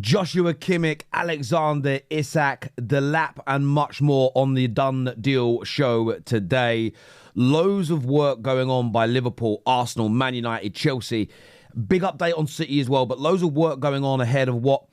Joshua Kimmich, Alexander Isak, Delap, and much more on the Done Deal show today. Loads of work going on by Liverpool, Arsenal, Man United, Chelsea. Big update on City as well, but loads of work going on ahead of what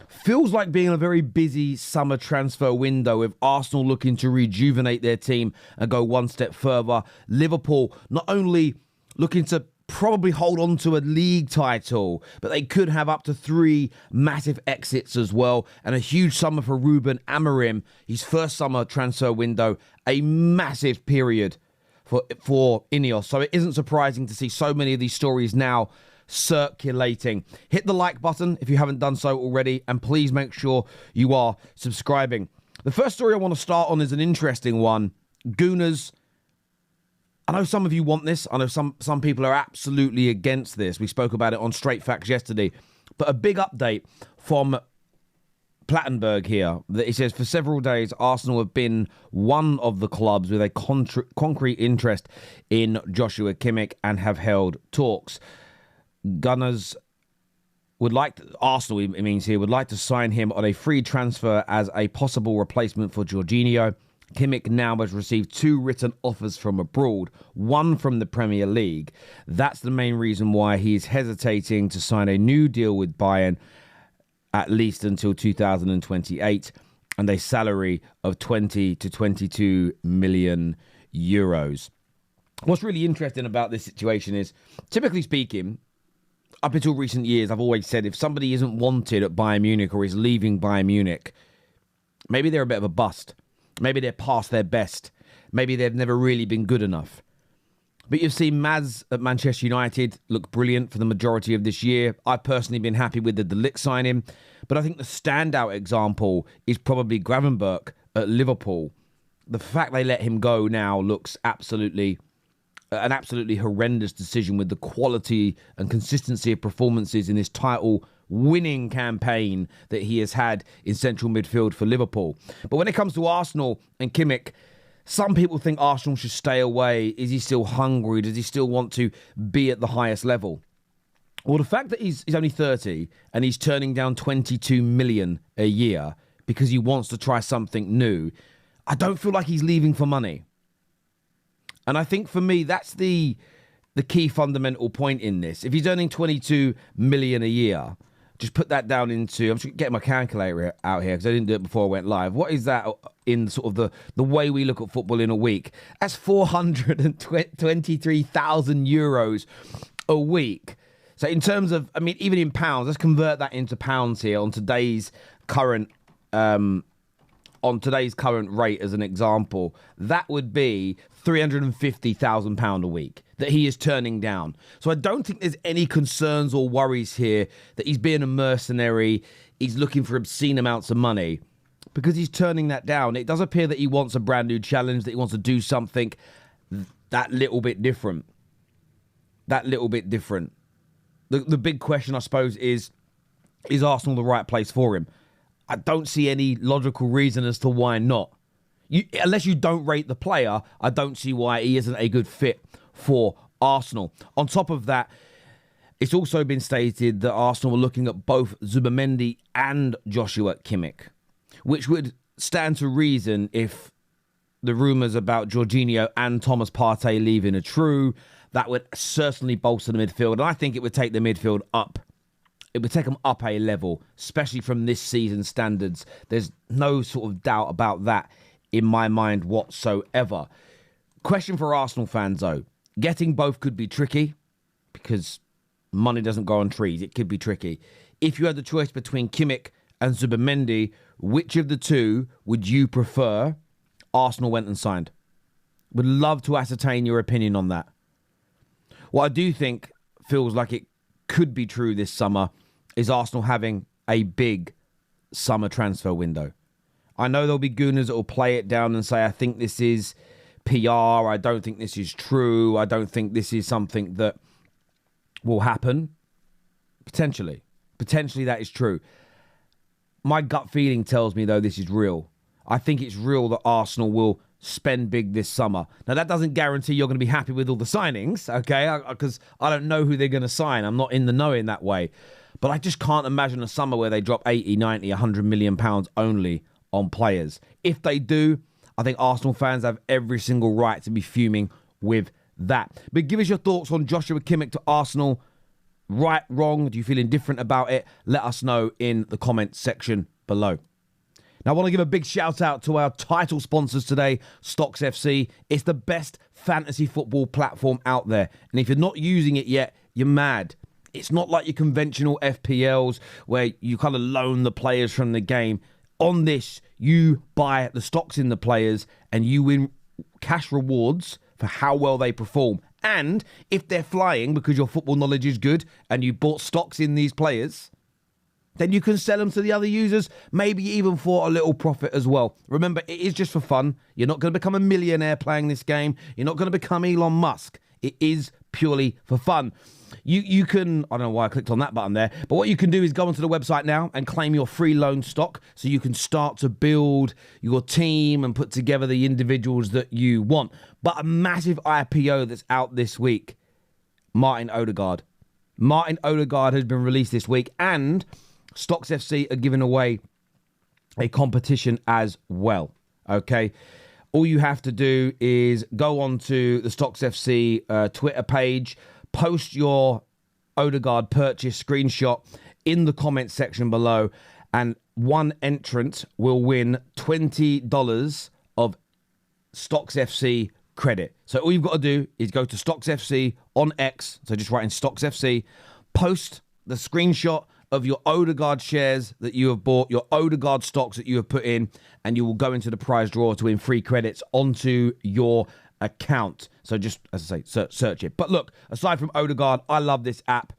feels like being a very busy summer transfer window, with Arsenal looking to rejuvenate their team and go one step further. Liverpool not only looking to probably hold on to a league title, but they could have up to 3 massive exits as well. And a huge summer for Ruben Amorim, his first summer transfer window, a massive period for Ineos. So it isn't surprising to see so many of these stories now circulating. Hit the like button if you haven't done so already, and please make sure you are subscribing. The first story I want to start on is an interesting one. Gooners, I know some of you want this. I know some people are absolutely against this. We spoke about it on Straight Facts yesterday. But a big update from Plattenberg here. That it says, for several days, Arsenal have been one of the clubs with a concrete interest in Joshua Kimmich and have held talks. Gunners would like to, Arsenal, it means here, would like to sign him on a free transfer as a possible replacement for Jorginho. Kimmich now has received 2 written offers from abroad, 1 from the Premier League. That's the main reason why he's hesitating to sign a new deal with Bayern, at least until 2028, and a salary of 20 to 22 million euros. What's really interesting about this situation is, typically speaking, up until recent years, I've always said if somebody isn't wanted at Bayern Munich or is leaving Bayern Munich, maybe they're a bit of a bust. Maybe they're past their best. Maybe they've never really been good enough. But you've seen Maz at Manchester United look brilliant for the majority of this year. I've personally been happy with the De Ligt signing. But I think the standout example is probably Gravenberch at Liverpool. The fact they let him go now looks an absolutely horrendous decision, with the quality and consistency of performances in this title-winning campaign that he has had in central midfield for Liverpool. But when it comes to Arsenal and Kimmich, some people think Arsenal should stay away. Is he still hungry? Does he still want to be at the highest level? Well, the fact that he's only 30 and he's turning down 22 million a year because he wants to try something new, I don't feel like he's leaving for money. And I think for me, that's the key fundamental point in this. If he's earning 22 million a year, just put that down into, I'm just getting my calculator out here because I didn't do it before I went live. What is that in sort of the way we look at football in a week? That's 423,000 euros a week. So in terms of, I mean, even in pounds, let's convert that into pounds here on today's current rate as an example. That would be £350,000 a week that he is turning down. So I don't think there's any concerns or worries here that he's being a mercenary, he's looking for obscene amounts of money, because he's turning that down. It does appear that he wants a brand new challenge, that he wants to do something that little bit different. The big question, I suppose, is Arsenal the right place for him? I don't see any logical reason as to why not. Unless you don't rate the player, I don't see why he isn't a good fit for Arsenal. On top of that, it's also been stated that Arsenal are looking at both Zubimendi and Joshua Kimmich, which would stand to reason if the rumours about Jorginho and Thomas Partey leaving are true. That would certainly bolster the midfield, and I think it would take the midfield up. It would take them up a level, especially from this season's standards. There's no sort of doubt about that in my mind whatsoever. Question for Arsenal fans, though. Getting both could be tricky because money doesn't grow on trees. It could be tricky. If you had the choice between Kimmich and Zubimendi, which of the two would you prefer? Arsenal went and signed. Would love to ascertain your opinion on that. What I do think feels like it could be true this summer is Arsenal having a big summer transfer window. I know there'll be gooners that will play it down and say, I think this is PR. I don't think this is true. I don't think this is something that will happen. Potentially that is true. My gut feeling tells me, though, this is real. I think it's real that Arsenal will spend big this summer. Now, that doesn't guarantee you're going to be happy with all the signings, okay? Because I don't know who they're going to sign. I'm not in the know in that way. But I just can't imagine a summer where they drop 80, 90, 100 million pounds only on players. If they do, I think Arsenal fans have every single right to be fuming with that. But give us your thoughts on Joshua Kimmich to Arsenal. Right, wrong? Do you feel indifferent about it? Let us know in the comments section below. Now, I want to give a big shout out to our title sponsors today, Stocks FC. It's the best fantasy football platform out there. And if you're not using it yet, you're mad. It's not like your conventional FPLs where you kind of loan the players from the game. On this, you buy the stocks in the players and you win cash rewards for how well they perform. And if they're flying because your football knowledge is good and you bought stocks in these players, then you can sell them to the other users, maybe even for a little profit as well. Remember, it is just for fun. You're not going to become a millionaire playing this game. You're not going to become Elon Musk. It is purely for fun. You can, I don't know why I clicked on that button there, but what you can do is go onto the website now and claim your free loan stock so you can start to build your team and put together the individuals that you want. But a massive IPO that's out this week, Martin Odegaard. Martin Odegaard has been released this week, and Stocks FC are giving away a competition as well, okay? All you have to do is go on to the Stocks FC Twitter page, post your Odegaard purchase screenshot in the comments section below, and one entrant will win $20 of Stocks FC credit. So all you've got to do is go to Stocks FC on X, so just write in Stocks FC, post the screenshot of your Odegaard shares that you have bought, your Odegaard stocks that you have put in, and you will go into the prize draw to win free credits onto your account. So just, as I say, search it. But look, aside from Odegaard, I love this app.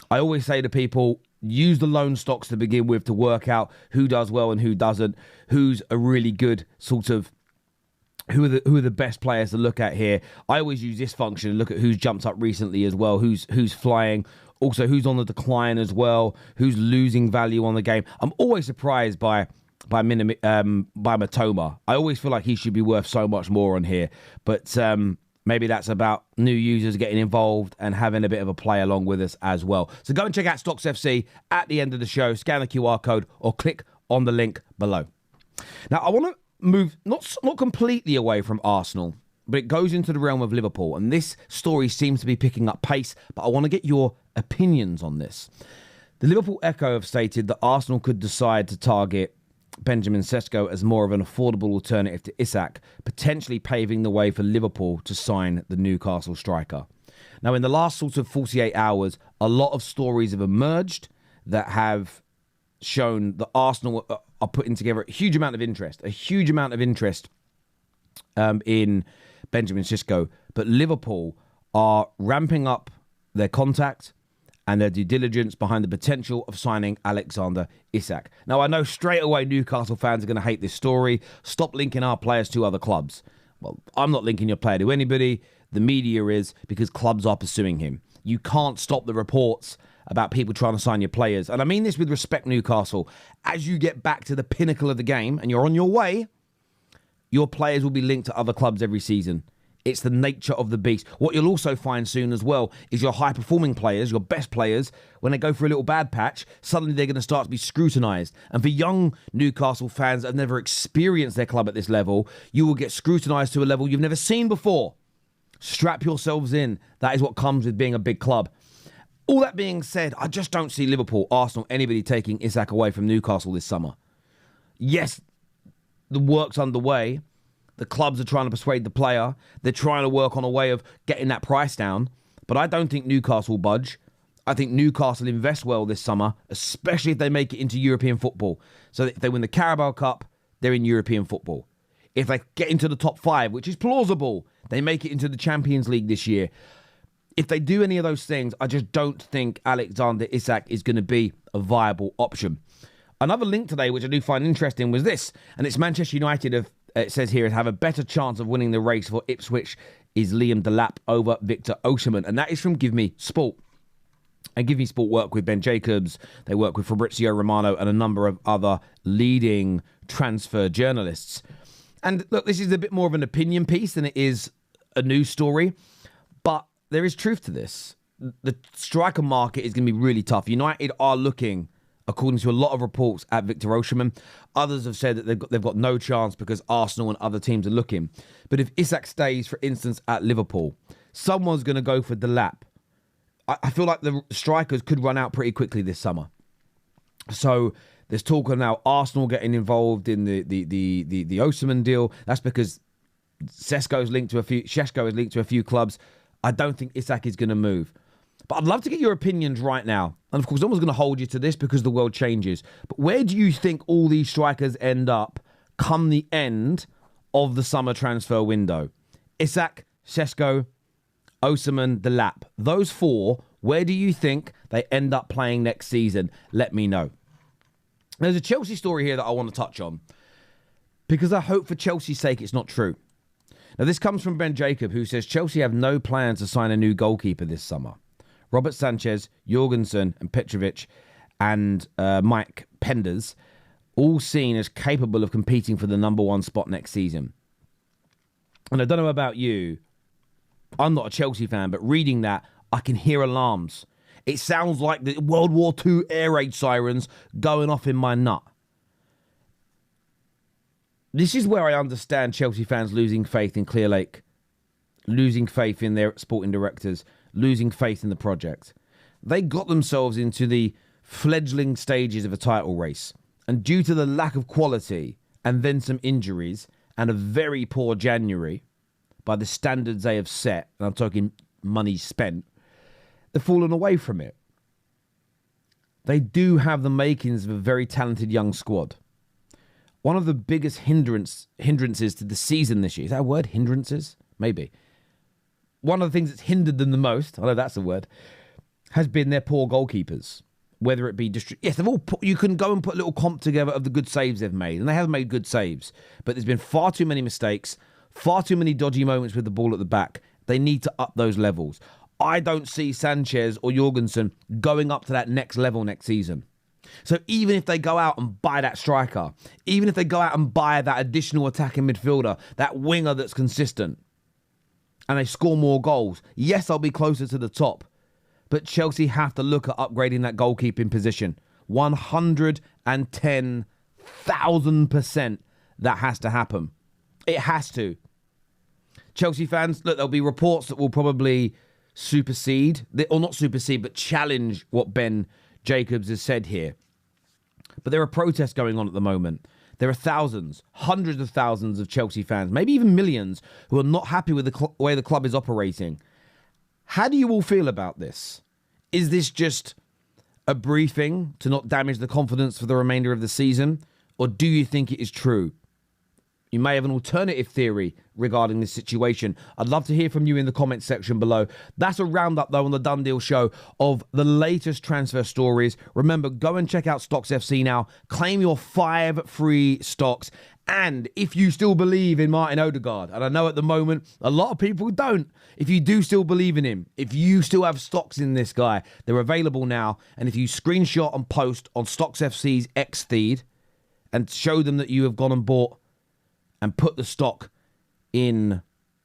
I always say to people, use the loan stocks to begin with to work out who does well and who doesn't, who's a really good sort of, who are the best players to look at here. I always use this function and look at who's jumped up recently as well, who's flying, also who's on the decline as well, who's losing value on the game. I'm always surprised by Matoma. I always feel like he should be worth so much more on here, but maybe that's about new users getting involved and having a bit of a play along with us as well. So go and check out Stocks FC at the end of the show, scan the QR code or click on the link below. Now, I want to move not completely away from Arsenal, but it goes into the realm of Liverpool, and this story seems to be picking up pace, but I want to get your opinions on this. The Liverpool Echo have stated that Arsenal could decide to target Benjamin Sesko as more of an affordable alternative to Isak, potentially paving the way for Liverpool to sign the Newcastle striker. Now, in the last sort of 48 hours, a lot of stories have emerged that have shown that Arsenal are putting together a huge amount of interest in Benjamin Sesko, but Liverpool are ramping up their contact and their due diligence behind the potential of signing Alexander Isak. Now, I know straight away Newcastle fans are going to hate this story. Stop linking our players to other clubs. Well, I'm not linking your player to anybody. The media is, because clubs are pursuing him. You can't stop the reports about people trying to sign your players. And I mean this with respect, Newcastle. As you get back to the pinnacle of the game and you're on your way, your players will be linked to other clubs every season. It's the nature of the beast. What you'll also find soon as well is your high-performing players, your best players, when they go for a little bad patch, suddenly they're going to start to be scrutinised. And for young Newcastle fans that have never experienced their club at this level, you will get scrutinised to a level you've never seen before. Strap yourselves in. That is what comes with being a big club. All that being said, I just don't see Liverpool, Arsenal, anybody taking Isak away from Newcastle this summer. Yes, the work's underway. The clubs are trying to persuade the player. They're trying to work on a way of getting that price down. But I don't think Newcastle budge. I think Newcastle invest well this summer, especially if they make it into European football. So if they win the Carabao Cup, they're in European football. If they get into the top 5, which is plausible, they make it into the Champions League this year. If they do any of those things, I just don't think Alexander Isak is going to be a viable option. Another link today, which I do find interesting, was this. And it's Manchester United it says here, have a better chance of winning the race for Ipswich is Liam Delap over Victor Osimhen. And that is from Give Me Sport. And Give Me Sport work with Ben Jacobs. They work with Fabrizio Romano and a number of other leading transfer journalists. And look, this is a bit more of an opinion piece than it is a news story, but there is truth to this. The striker market is going to be really tough. United are looking, according to a lot of reports, at Victor Osimhen. Others have said that they've got no chance because Arsenal and other teams are looking. But if Isak stays, for instance, at Liverpool, someone's going to go for Delap. I feel like the strikers could run out pretty quickly this summer. So there's talk of now Arsenal getting involved in the Osimhen deal. That's because Sesko is linked to a few clubs. I don't think Isak is going to move. But I'd love to get your opinions right now. And of course, no one's going to hold you to this because the world changes. But where do you think all these strikers end up come the end of the summer transfer window? Isak, Sesko, Osimhen, Delap. Those four, where do you think they end up playing next season? Let me know. There's a Chelsea story here that I want to touch on because I hope for Chelsea's sake it's not true. Now, this comes from Ben Jacob, who says Chelsea have no plans to sign a new goalkeeper this summer. Robert Sanchez, Jorgensen and Petrovic and Mike Penders all seen as capable of competing for the number one spot next season. And I don't know about you, I'm not a Chelsea fan, but reading that, I can hear alarms. It sounds like the World War II air raid sirens going off in my nut. This is where I understand Chelsea fans losing faith in Clear Lake, losing faith in their sporting directors, losing faith in the project. They got themselves into the fledgling stages of a title race. And due to the lack of quality and then some injuries and a very poor January, by the standards they have set, and I'm talking money spent, they've fallen away from it. They do have the makings of a very talented young squad. One of the biggest hindrances to the season this year, is that a word, hindrances? Maybe. One of the things that's hindered them the most, I know that's a word, has been their poor goalkeepers. Whether it be yes, they've all you can go and put a little comp together of the good saves they've made, and they have made good saves, but there's been far too many mistakes, far too many dodgy moments with the ball at the back. They need to up those levels. I don't see Sanchez or Jorgensen going up to that next level next season. So even if they go out and buy that striker, even if they go out and buy that additional attacking midfielder, that winger that's consistent, and they score more goals, yes, I'll be closer to the top. But Chelsea have to look at upgrading that goalkeeping position. 110,000% that has to happen. It has to. Chelsea fans, look, there'll be reports that will probably supersede, or not supersede, but challenge what Ben Jacobs has said here. But there are protests going on at the moment. There are thousands, hundreds of thousands of Chelsea fans, maybe even millions, who are not happy with the way the club is operating. How do you all feel about this? Is this just a briefing to not damage the confidence for the remainder of the season? Or do you think it is true? You may have an alternative theory regarding this situation. I'd love to hear from you in the comments section below. That's a roundup, though, on the Done Deal show of the latest transfer stories. Remember, go and check out Stocks FC now. Claim your 5 free stocks. And if you still believe in Martin Odegaard, and I know at the moment a lot of people don't, if you do still believe in him, if you still have stocks in this guy, they're available now. And if you screenshot and post on Stocks FC's X feed and show them that you have gone and bought and put the stock in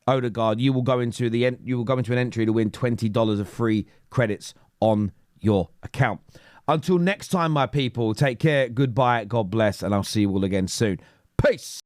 Odegaard, you will go into an entry to win $20 of free credits on your account. Until next time, my people, take care, goodbye, God bless, and I'll see you all again soon. Peace.